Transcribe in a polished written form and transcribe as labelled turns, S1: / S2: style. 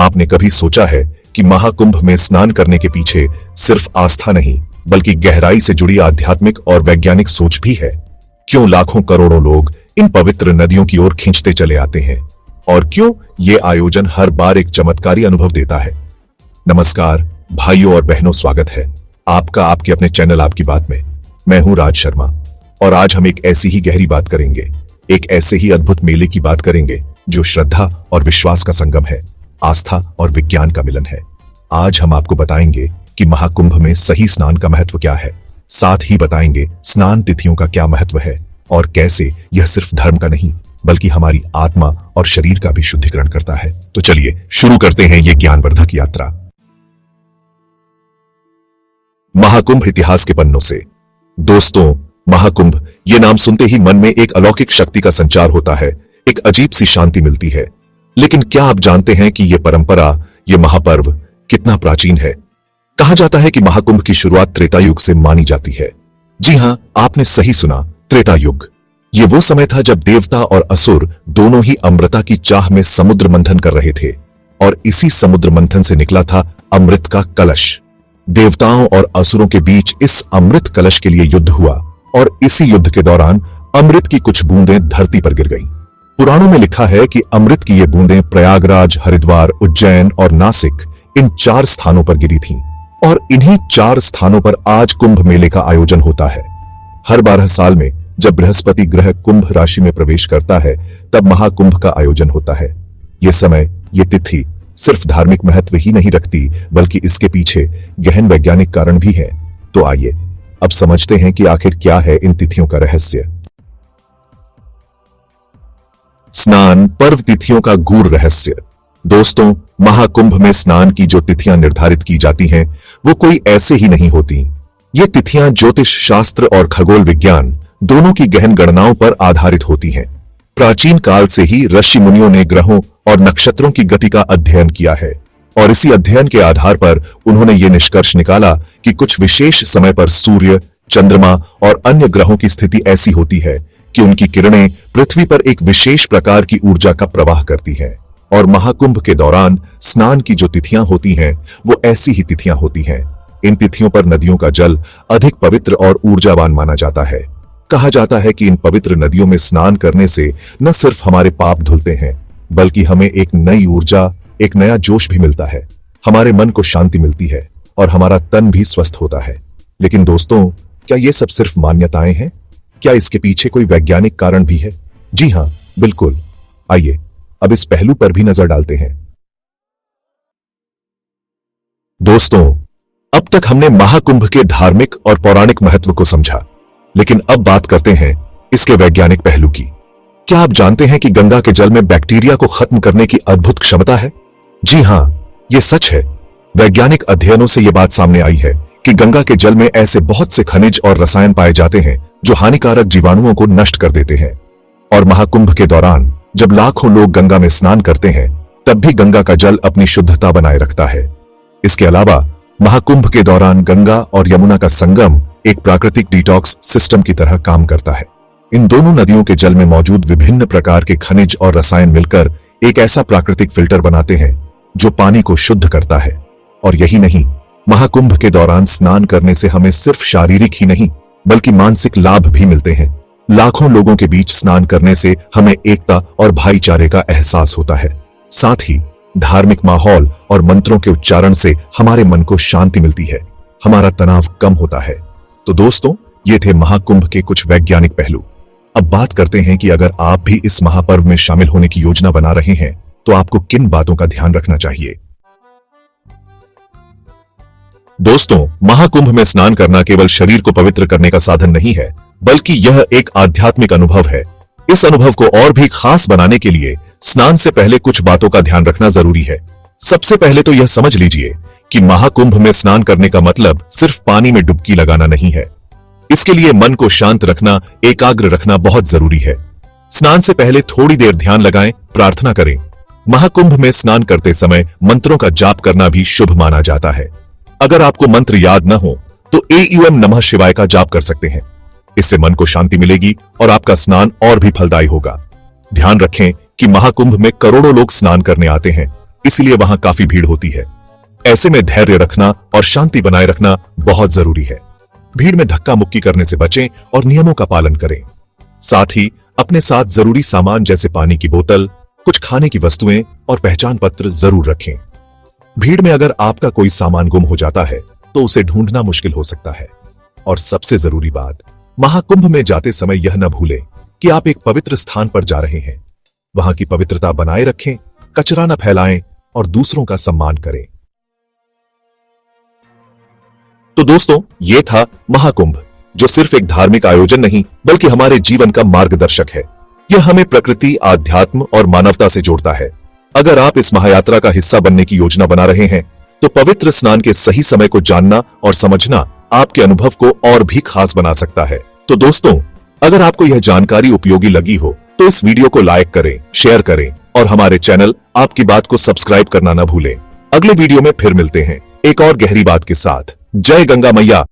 S1: आपने कभी सोचा है कि महाकुंभ में स्नान करने के पीछे सिर्फ आस्था नहीं बल्कि गहराई से जुड़ी आध्यात्मिक और वैज्ञानिक सोच भी है? क्यों लाखों करोड़ों लोग इन पवित्र नदियों की ओर खींचते चले आते हैं और क्यों ये आयोजन हर बार एक चमत्कारी अनुभव देता है? नमस्कार भाइयों और बहनों, स्वागत है आपका आपके अपने चैनल आपकी बात में। मैं हूं राज शर्मा और आज हम एक ऐसी ही गहरी बात करेंगे, एक ऐसे ही अद्भुत मेले की बात करेंगे जो श्रद्धा और विश्वास का संगम है, आस्था और विज्ञान का मिलन है। आज हम आपको बताएंगे कि महाकुंभ में सही स्नान का महत्व क्या है, साथ ही बताएंगे स्नान तिथियों का क्या महत्व है और कैसे यह सिर्फ धर्म का नहीं बल्कि हमारी आत्मा और शरीर का भी शुद्धिकरण करता है। तो चलिए शुरू करते हैं ये ज्ञानवर्धक यात्रा। महाकुंभ इतिहास के पन्नों से। दोस्तों, महाकुंभ ये नाम सुनते ही मन में एक अलौकिक शक्ति का संचार होता है, एक अजीब सी शांति मिलती है। लेकिन क्या आप जानते हैं कि यह परंपरा, यह महापर्व कितना प्राचीन है? कहा जाता है कि महाकुंभ की शुरुआत त्रेता युग से मानी जाती है। जी हां, आपने सही सुना, त्रेता युग। ये वो समय था जब देवता और असुर दोनों ही अमृता की चाह में समुद्र मंथन कर रहे थे और इसी समुद्र मंथन से निकला था अमृत का कलश। देवताओं और असुरों के बीच इस अमृत कलश के लिए युद्ध हुआ और इसी युद्ध के दौरान अमृत की कुछ बूंदें धरती पर गिर गईं। पुराणों में लिखा है कि अमृत की ये बूंदें प्रयागराज, हरिद्वार, उज्जैन और नासिक इन 4 स्थानों पर गिरी थीं और इन्हीं 4 स्थानों पर आज कुंभ मेले का आयोजन होता है। हर 12 साल में जब बृहस्पति ग्रह कुंभ राशि में प्रवेश करता है तब महाकुंभ का आयोजन होता है। ये समय, ये तिथि सिर्फ धार्मिक महत्व ही नहीं रखती बल्कि इसके पीछे गहन वैज्ञानिक कारण भी है। तो आइए अब समझते हैं कि आखिर क्या है इन तिथियों का रहस्य। स्नान पर्व तिथियों का गूढ़ रहस्य। दोस्तों, महाकुंभ में स्नान की जो तिथियां निर्धारित की जाती हैं वो कोई ऐसे ही नहीं होती। ये तिथियां ज्योतिष शास्त्र और खगोल विज्ञान दोनों की गहन गणनाओं पर आधारित होती हैं। प्राचीन काल से ही ऋषि मुनियों ने ग्रहों और नक्षत्रों की गति का अध्ययन किया है और इसी अध्ययन के आधार पर उन्होंने ये निष्कर्ष निकाला कि कुछ विशेष समय पर सूर्य, चंद्रमा और अन्य ग्रहों की स्थिति ऐसी होती है कि उनकी किरणें पृथ्वी पर एक विशेष प्रकार की ऊर्जा का प्रवाह करती हैं और महाकुंभ के दौरान स्नान की जो तिथियां होती हैं वो ऐसी ही तिथियां होती हैं। इन तिथियों पर नदियों का जल अधिक पवित्र और ऊर्जावान माना जाता है। कहा जाता है कि इन पवित्र नदियों में स्नान करने से न सिर्फ हमारे पाप धुलते हैं बल्कि हमें एक नई ऊर्जा, एक नया जोश भी मिलता है। हमारे मन को शांति मिलती है और हमारा तन भी स्वस्थ होता है। लेकिन दोस्तों, क्या ये सब सिर्फ मान्यताएं हैं? क्या इसके पीछे कोई वैज्ञानिक कारण भी है? जी हां, बिल्कुल। आइए अब इस पहलू पर भी नजर डालते हैं। दोस्तों, अब तक हमने महाकुंभ के धार्मिक और पौराणिक महत्व को समझा, लेकिन अब बात करते हैं इसके वैज्ञानिक पहलू की। क्या आप जानते हैं कि गंगा के जल में बैक्टीरिया को खत्म करने की अद्भुत क्षमता है? जी हां, यह सच है। वैज्ञानिक अध्ययनों से यह बात सामने आई है कि गंगा के जल में ऐसे बहुत से खनिज और रसायन पाए जाते हैं जो हानिकारक जीवाणुओं को नष्ट कर देते हैं। और महाकुंभ के दौरान जब लाखों लोग गंगा में स्नान करते हैं तब भी गंगा का जल अपनी शुद्धता बनाए रखता है। इसके अलावा महाकुंभ के दौरान गंगा और यमुना का संगम एक प्राकृतिक डिटॉक्स सिस्टम की तरह काम करता है। इन दोनों नदियों के जल में मौजूद विभिन्न प्रकार के खनिज और रसायन मिलकर एक ऐसा प्राकृतिक फिल्टर बनाते हैं जो पानी को शुद्ध करता है। और यही नहीं, महाकुंभ के दौरान स्नान करने से हमें सिर्फ शारीरिक ही नहीं बल्कि मानसिक लाभ भी मिलते हैं। लाखों लोगों के बीच स्नान करने से हमें एकता और भाईचारे का एहसास होता है। साथ ही धार्मिक माहौल और मंत्रों के उच्चारण से हमारे मन को शांति मिलती है, हमारा तनाव कम होता है। तो दोस्तों, ये थे महाकुंभ के कुछ वैज्ञानिक पहलू। अब बात करते हैं कि अगर आप भी इस महापर्व में शामिल होने की योजना बना रहे हैं तो आपको किन बातों का ध्यान रखना चाहिए। दोस्तों, महाकुंभ में स्नान करना केवल शरीर को पवित्र करने का साधन नहीं है बल्कि यह एक आध्यात्मिक अनुभव है। इस अनुभव को और भी खास बनाने के लिए स्नान से पहले कुछ बातों का ध्यान रखना जरूरी है। सबसे पहले तो यह समझ लीजिए कि महाकुंभ में स्नान करने का मतलब सिर्फ पानी में डुबकी लगाना नहीं है। इसके लिए मन को शांत रखना, एकाग्र रखना बहुत जरूरी है। स्नान से पहले थोड़ी देर ध्यान लगाएं, प्रार्थना करें। महाकुंभ में स्नान करते समय मंत्रों का जाप करना भी शुभ माना जाता है। अगर आपको मंत्र याद न हो तो एम नमः शिवाय का जाप कर सकते हैं। इससे मन को शांति मिलेगी और आपका स्नान और भी फलदायी होगा। ध्यान रखें कि महाकुंभ में करोड़ों लोग स्नान करने आते हैं, इसलिए वहां काफी भीड़ होती है। ऐसे में धैर्य रखना और शांति बनाए रखना बहुत जरूरी है। भीड़ में धक्का मुक्की करने से बचें और नियमों का पालन करें। साथ ही अपने साथ जरूरी सामान जैसे पानी की बोतल, कुछ खाने की वस्तुएं और पहचान पत्र जरूर रखें। भीड़ में अगर आपका कोई सामान गुम हो जाता है तो उसे ढूंढना मुश्किल हो सकता है। और सबसे जरूरी बात, महाकुंभ में जाते समय यह न भूलें कि आप एक पवित्र स्थान पर जा रहे हैं। वहां की पवित्रता बनाए रखें, कचरा न फैलाएं और दूसरों का सम्मान करें। तो दोस्तों, ये था महाकुंभ, जो सिर्फ एक धार्मिक आयोजन नहीं बल्कि हमारे जीवन का मार्गदर्शक है। यह हमें प्रकृति, आध्यात्म और मानवता से जोड़ता है। अगर आप इस महायात्रा का हिस्सा बनने की योजना बना रहे हैं तो पवित्र स्नान के सही समय को जानना और समझना आपके अनुभव को और भी खास बना सकता है। तो दोस्तों, अगर आपको यह जानकारी उपयोगी लगी हो तो इस वीडियो को लाइक करें, शेयर करें और हमारे चैनल आपकी बात को सब्सक्राइब करना न भूलें। अगले वीडियो में फिर मिलते हैं एक और गहरी बात के साथ। जय गंगा मैया।